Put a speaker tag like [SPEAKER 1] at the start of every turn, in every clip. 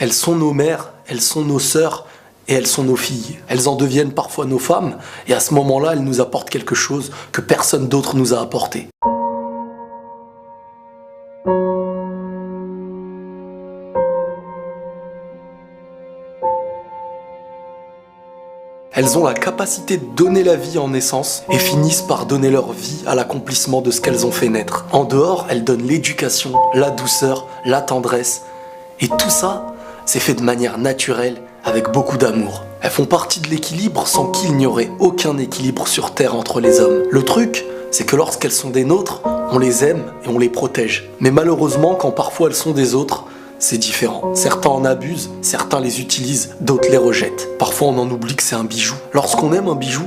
[SPEAKER 1] Elles sont nos mères, elles sont nos sœurs et elles sont nos filles. Elles en deviennent parfois nos femmes et à ce moment-là, elles nous apportent quelque chose que personne d'autre nous a apporté. Elles ont la capacité de donner la vie en naissance et finissent par donner leur vie à l'accomplissement de ce qu'elles ont fait naître. En dehors, elles donnent l'éducation, la douceur, la tendresse. Et tout ça, c'est fait de manière naturelle, avec beaucoup d'amour. Elles font partie de l'équilibre sans qu'il n'y aurait aucun équilibre sur Terre entre les hommes. Le truc, c'est que lorsqu'elles sont des nôtres, on les aime et on les protège. Mais malheureusement, quand parfois elles sont des autres, c'est différent. Certains en abusent, certains les utilisent, d'autres les rejettent. Parfois on en oublie que c'est un bijou. Lorsqu'on aime un bijou,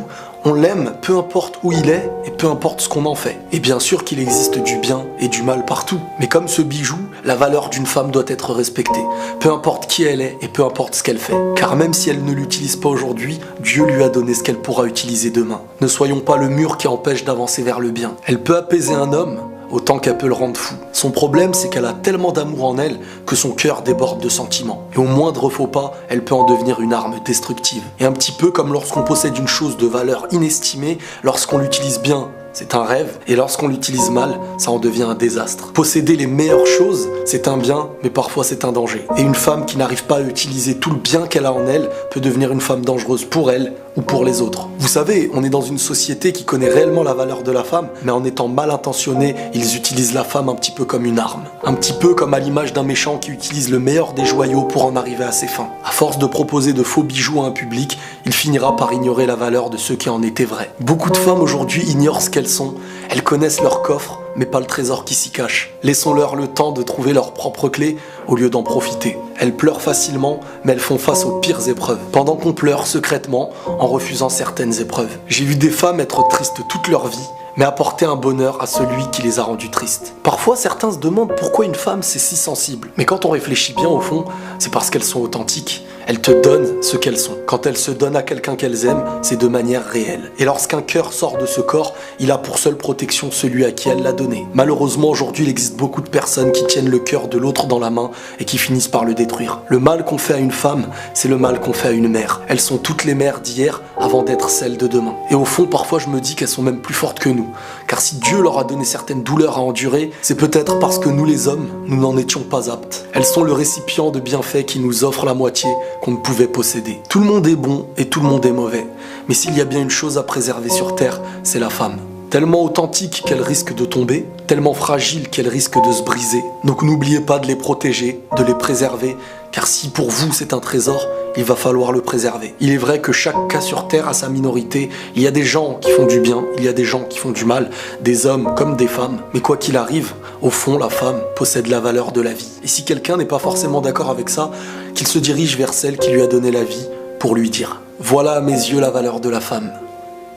[SPEAKER 1] on l'aime peu importe où il est et peu importe ce qu'on en fait. Et bien sûr qu'il existe du bien et du mal partout. Mais comme ce bijou, la valeur d'une femme doit être respectée. Peu importe qui elle est et peu importe ce qu'elle fait. Car même si elle ne l'utilise pas aujourd'hui, Dieu lui a donné ce qu'elle pourra utiliser demain. Ne soyons pas le mur qui empêche d'avancer vers le bien. Elle peut apaiser un homme, autant qu'elle peut le rendre fou. Son problème, c'est qu'elle a tellement d'amour en elle que son cœur déborde de sentiments. Et au moindre faux pas, elle peut en devenir une arme destructive. Et un petit peu comme lorsqu'on possède une chose de valeur inestimée, lorsqu'on l'utilise bien, c'est un rêve, et lorsqu'on l'utilise mal, ça en devient un désastre. Posséder les meilleures choses, c'est un bien, mais parfois c'est un danger. Et une femme qui n'arrive pas à utiliser tout le bien qu'elle a en elle peut devenir une femme dangereuse pour elle ou pour les autres. Vous savez, on est dans une société qui connaît réellement la valeur de la femme, mais en étant mal intentionnés, ils utilisent la femme un petit peu comme une arme. Un petit peu comme à l'image d'un méchant qui utilise le meilleur des joyaux pour en arriver à ses fins. À force de proposer de faux bijoux à un public, il finira par ignorer la valeur de ceux qui en étaient vrais. Beaucoup de femmes aujourd'hui ignorent ce qu'elles sont. Elles connaissent leur coffre, mais pas le trésor qui s'y cache. Laissons-leur le temps de trouver leurs propres clés au lieu d'en profiter. Elles pleurent facilement, mais elles font face aux pires épreuves. Pendant qu'on pleure secrètement en refusant certaines épreuves. J'ai vu des femmes être tristes toute leur vie, mais apporter un bonheur à celui qui les a rendues tristes. Parfois, certains se demandent pourquoi une femme c'est si sensible. Mais quand on réfléchit bien au fond, c'est parce qu'elles sont authentiques. Elles te donnent ce qu'elles sont. Quand elles se donnent à quelqu'un qu'elles aiment, c'est de manière réelle. Et lorsqu'un cœur sort de ce corps, il a pour seule protection celui à qui elle l'a donné. Malheureusement, aujourd'hui, il existe beaucoup de personnes qui tiennent le cœur de l'autre dans la main et qui finissent par le détruire. Le mal qu'on fait à une femme, c'est le mal qu'on fait à une mère. Elles sont toutes les mères d'hier avant d'être celles de demain. Et au fond, parfois, je me dis qu'elles sont même plus fortes que nous. Car si Dieu leur a donné certaines douleurs à endurer, c'est peut-être parce que nous les hommes, nous n'en étions pas aptes. Elles sont le récipient de bienfaits qui nous offrent la moitié qu'on ne pouvait posséder. Tout le monde est bon et tout le monde est mauvais. Mais s'il y a bien une chose à préserver sur Terre, c'est la femme. Tellement authentique qu'elle risque de tomber, tellement fragile qu'elle risque de se briser. Donc n'oubliez pas de les protéger, de les préserver, car si pour vous c'est un trésor, il va falloir le préserver. Il est vrai que chaque cas sur Terre a sa minorité. Il y a des gens qui font du bien, il y a des gens qui font du mal, des hommes comme des femmes. Mais quoi qu'il arrive, au fond, la femme possède la valeur de la vie. Et si quelqu'un n'est pas forcément d'accord avec ça, qu'il se dirige vers celle qui lui a donné la vie pour lui dire « Voilà à mes yeux la valeur de la femme.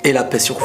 [SPEAKER 1] Et la paix sur vous. »